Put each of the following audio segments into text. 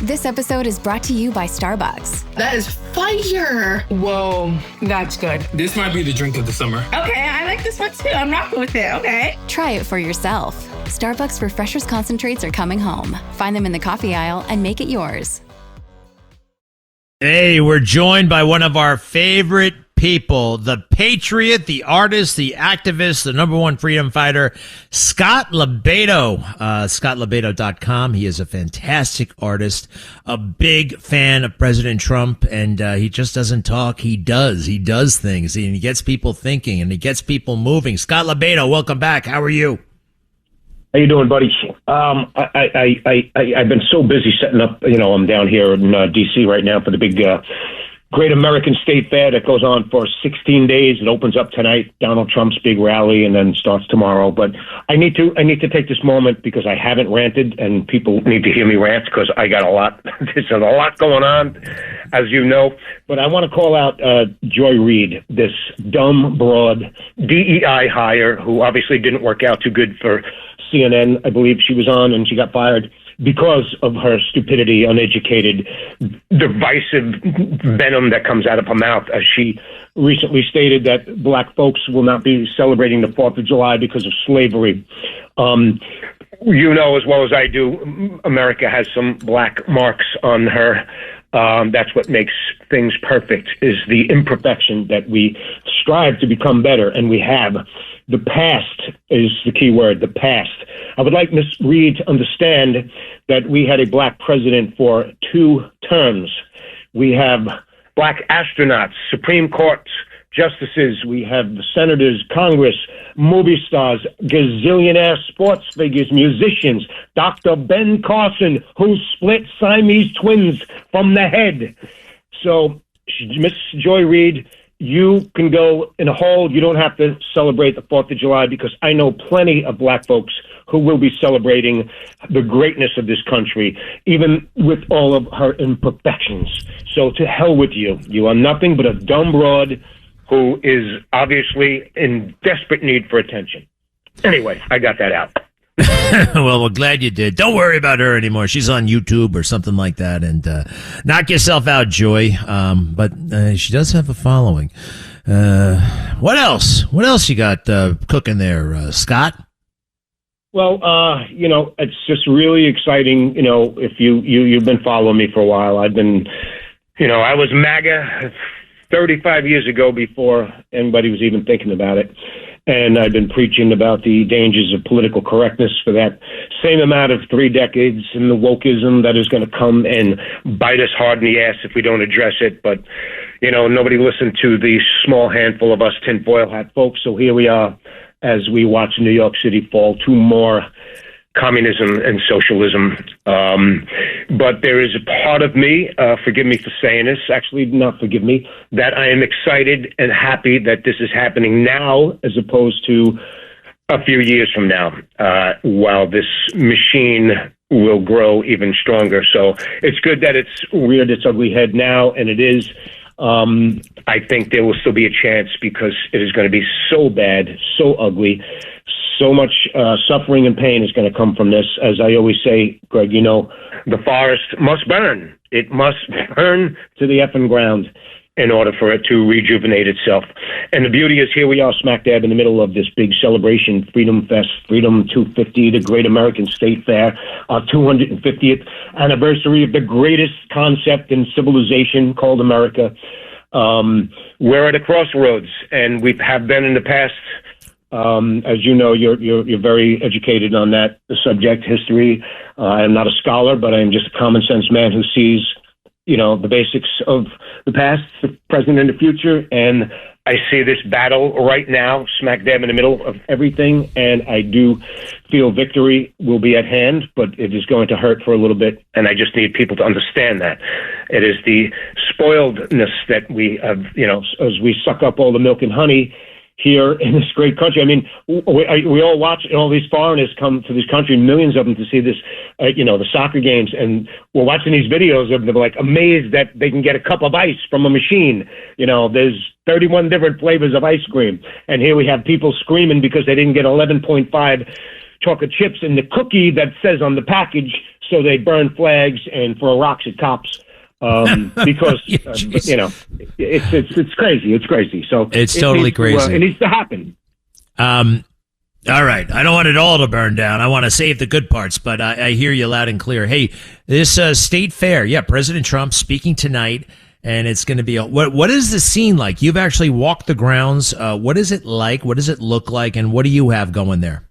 This episode is brought to you by Starbucks. That is fire. Whoa, that's good. This might be the drink of the summer. Okay, I like this one too. I'm rocking with it. Okay. Try it for yourself. Starbucks Refreshers concentrates are coming home. Find them in the coffee aisle and make it yours. Hey, we're joined by one of our favorite people, the patriot, the artist, the activist, the number one freedom fighter, Scott LoBaido, ScottLoBaido.com. He is a fantastic artist, a big fan of President Trump, and he just doesn't talk. He does. He does things, and he gets people thinking, and he gets people moving. Scott LoBaido, welcome back. How are you? How you doing, buddy? I've been so busy setting up. I'm down here in D.C. right now for the big Great American State Fair that goes on for 16 days. It opens up tonight, Donald Trump's big rally, and then starts tomorrow. But I need to take this moment because I haven't ranted, and people need to hear me rant because I got a lot. There's a lot going on, as you know. But I want to call out Joy Reid, this dumb, broad DEI hire who obviously didn't work out too good for CNN. I believe she was on, and she got fired because of her stupidity, uneducated, divisive venom that comes out of her mouth, as she recently stated that black folks will not be celebrating the 4th of July because of slavery. You know as well as I do, America has some black marks on her. That's what makes things perfect, is the imperfection that we strive to become better, and we have. The past is the key word, the past. I would like Ms. Reid to understand that we had a black president for 2 terms. We have black astronauts, Supreme Court justices, we have senators, Congress, movie stars, gazillionaire sports figures, musicians, Dr. Ben Carson, who split Siamese twins from the head. So, Miss Joy Reid, you can go in a hole. You don't have to celebrate the 4th of July, because I know plenty of black folks who will be celebrating the greatness of this country, even with all of her imperfections. So to hell with you. You are nothing but a dumb broad who is obviously in desperate need for attention. Anyway, I got that out. Well, we're glad you did. Don't worry about her anymore. She's on YouTube or something like that. And knock yourself out, Joy. But she does have a following. What else? What else you got cooking there, Scott? Well, it's just really exciting. If you've been following me for a while, I've been, I was MAGA 35 years ago before anybody was even thinking about it. And I've been preaching about the dangers of political correctness for that same amount of 3 decades, and the wokeism that is going to come and bite us hard in the ass if we don't address it. But, nobody listened to the small handful of us tinfoil hat folks. So here we are as we watch New York City fall to more communism and socialism. But there is a part of me, forgive me for saying this, actually not forgive me, that I am excited and happy that this is happening now as opposed to a few years from now, while this machine will grow even stronger. So it's good that it's reared its ugly head now, and it is. I think there will still be a chance, because it is going to be so bad, so ugly. So much suffering and pain is going to come from this. As I always say, Greg, the forest must burn. It must burn to the effing ground in order for it to rejuvenate itself. And the beauty is, here we are smack dab in the middle of this big celebration, Freedom Fest, Freedom 250, the Great American State Fair, our 250th anniversary of the greatest concept in civilization called America. We're at a crossroads, and we have been in the past. As you know, you're very educated on that subject, history. I am not a scholar, but I am just a common sense man who sees, the basics of the past, the present, and the future. And I see this battle right now, smack dab in the middle of everything. And I do feel victory will be at hand, but it is going to hurt for a little bit. And I just need people to understand that. It is the spoiledness that we have, as we suck up all the milk and honey here in this great country. I mean, we all watch all these foreigners come to this country, millions of them, to see this, the soccer games, and we're watching these videos of them, like, amazed that they can get a cup of ice from a machine. There's 31 different flavors of ice cream, and here we have people screaming because they didn't get 11.5 chocolate chips, and the cookie that says on the package so they burn flags and throw rocks at cops. Because it's crazy. It's crazy. So it's totally crazy. It needs to happen. All right. I don't want it all to burn down. I want to save the good parts, but I hear you loud and clear. Hey, this state fair. Yeah, President Trump speaking tonight, and it's going to be what is the scene like? You've actually walked the grounds. What is it like? What does it look like? And what do you have going there?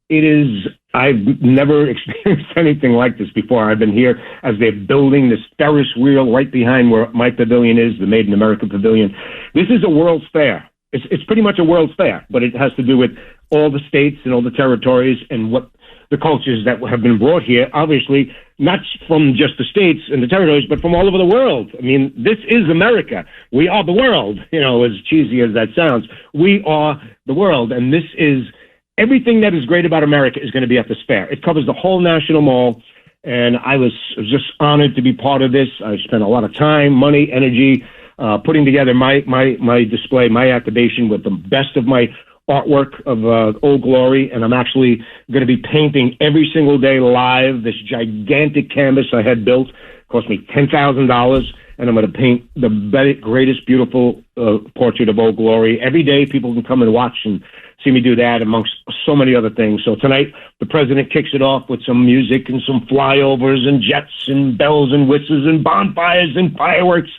It is. I've never experienced anything like this before. I've been here as they're building this Ferris wheel right behind where my pavilion is, the Made in America pavilion. This is a World's Fair. It's pretty much a World's Fair, but it has to do with all the states and all the territories and what the cultures that have been brought here, obviously, not from just the states and the territories, but from all over the world. I mean, this is America. We are the world, as cheesy as that sounds. We are the world, and this is everything that is great about America is going to be at this fair. It covers the whole National Mall, and I was just honored to be part of this. I spent a lot of time, money, energy, putting together my display, my activation with the best of my artwork of Old Glory, and I'm actually going to be painting every single day live. This gigantic canvas I had built cost me $10,000, and I'm going to paint the greatest, beautiful portrait of Old Glory. Every day people can come and watch and see me do that amongst so many other things. So tonight, the president kicks it off with some music and some flyovers and jets and bells and whistles and bonfires and fireworks.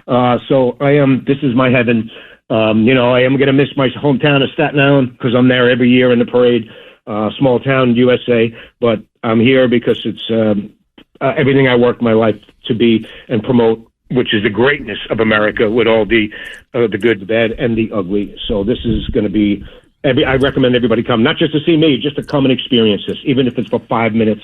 So this is my heaven. I am going to miss my hometown of Staten Island because I'm there every year in the parade, small town USA, but I'm here because it's everything I worked my life to be and promote, which is the greatness of America with all the good, the bad, and the ugly. So this is going to be, I recommend everybody come, not just to see me, just to come and experience this, even if it's for 5 minutes.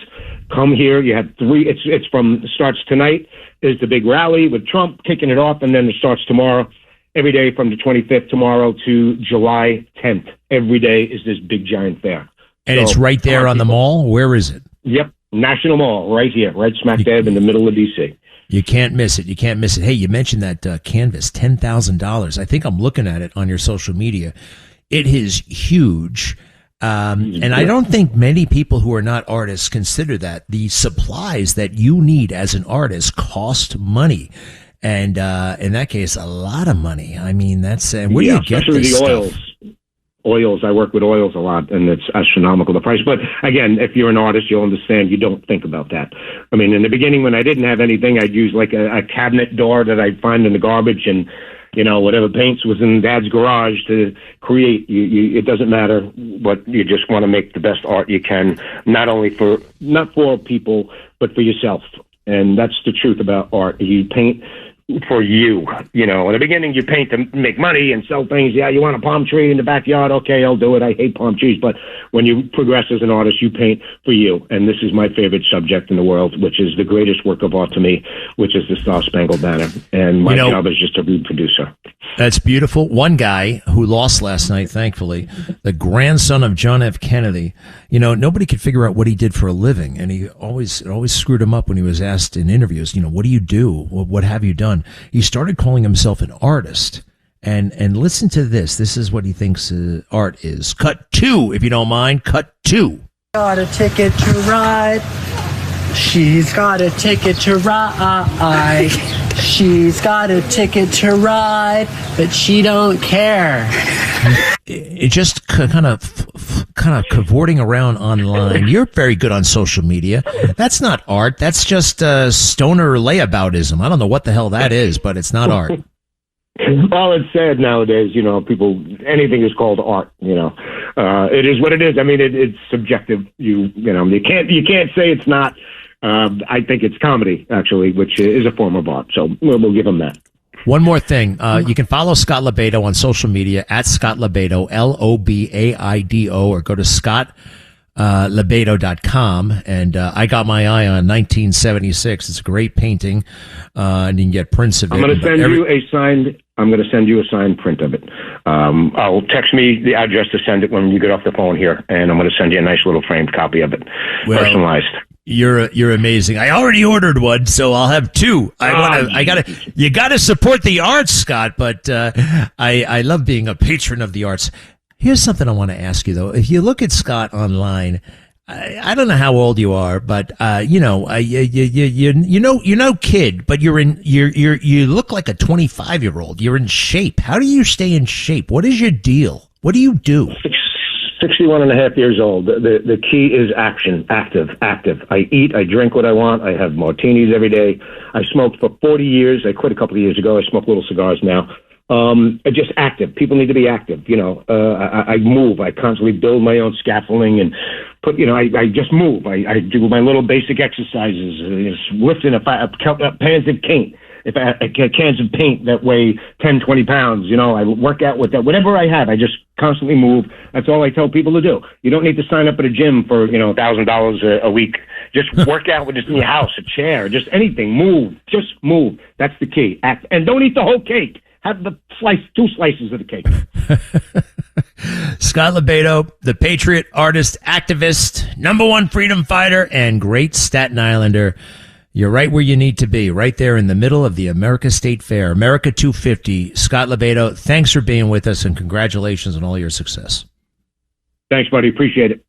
Come here. You have it starts tonight, is the big rally with Trump kicking it off, and then it starts tomorrow. Every day from the 25th tomorrow to July 10th. Every day is this big giant fair. And it's right there on the mall? Where is it? Yep. National Mall, right here, right smack dab in the middle of D.C. You can't miss it. You can't miss it. Hey, you mentioned that canvas, $10,000. I think I'm looking at it on your social media. It is huge. And I don't think many people who are not artists consider that the supplies that you need as an artist cost money. And in that case, a lot of money. I mean, that's where do you get this stuff? Oils. I work with oils a lot, and it's astronomical, the price. But again, if you're an artist, you'll understand you don't think about that. I mean, in the beginning, when I didn't have anything, I'd use like a cabinet door that I'd find in the garbage, and whatever paints was in Dad's garage to create. It doesn't matter what, you just want to make the best art you can, not for people, but for yourself. And that's the truth about art. You paint for you. In the beginning, you paint to make money and sell things. Yeah, you want a palm tree in the backyard? Okay, I'll do it. I hate palm trees. But when you progress as an artist, you paint for you. And this is my favorite subject in the world, which is the greatest work of art to me, which is the Star-Spangled Banner. And my job is just to be producer. That's beautiful. One guy who lost last night, thankfully, the grandson of John F. Kennedy, nobody could figure out what he did for a living. And it always screwed him up when he was asked in interviews, what do you do? What have you done? He started calling himself an artist. And listen to this. This is what he thinks art is. Cut 2, if you don't mind. Cut 2. Got a ticket to ride. She's got a ticket to ride. She's got a ticket to ride, but she don't care. It just kind of cavorting around online. You're very good on social media. That's not art. That's just stoner layaboutism. I don't know what the hell that is, but it's not art. Well, it's sad nowadays, people, anything is called art, it is what it is. I mean, it's subjective. You can't say it's not. I think it's comedy, actually, which is a form of art. So we'll give them that. One more thing. You can follow Scott LoBaido on social media at Scott LoBaido, LoBaido, or go to LoBaido.com. And I got my eye on 1976. It's a great painting, and you can get prints of it. I'm going to send you a signed print of it. I'll text me the address to send it when you get off the phone here, and I'm going to send you a nice little framed copy of it, personalized. You're amazing. I already ordered one, so I'll have 2. You gotta support the arts, Scott, but I love being a patron of the arts. Here's something I want to ask you though. If you look at Scott online, I don't know how old you are, but you know, you're no kid, but you look like a 25-year-old. You're in shape. How do you stay in shape? What is your deal? What do you do? 61 and a half years old. The key is active. I eat, I drink what I want. I have martinis every day. I smoked for 40 years. I quit a couple of years ago. I smoke little cigars now. Just active. People need to be active. You know, I move. I constantly build my own scaffolding and put, you know, I just move. I do my little basic exercises, lifting pans of paint. If I cans of paint that weigh 10, 20 pounds, you know, I work out with that. Whatever I have, I just constantly move. That's all I tell people to do. You don't need to sign up at a gym for, you know, $1,000 a week. Just work out with just in your house, a chair, just anything. Move. Just move. That's the key. Act. And don't eat the whole cake. Have the two slices of the cake. Scott LoBaido, the patriot, artist, activist, #1 freedom fighter, and great Staten Islander. You're right where you need to be, right there in the middle of the America State Fair, America 250. Scott LoBaido, thanks for being with us, and congratulations on all your success. Thanks, buddy. Appreciate it.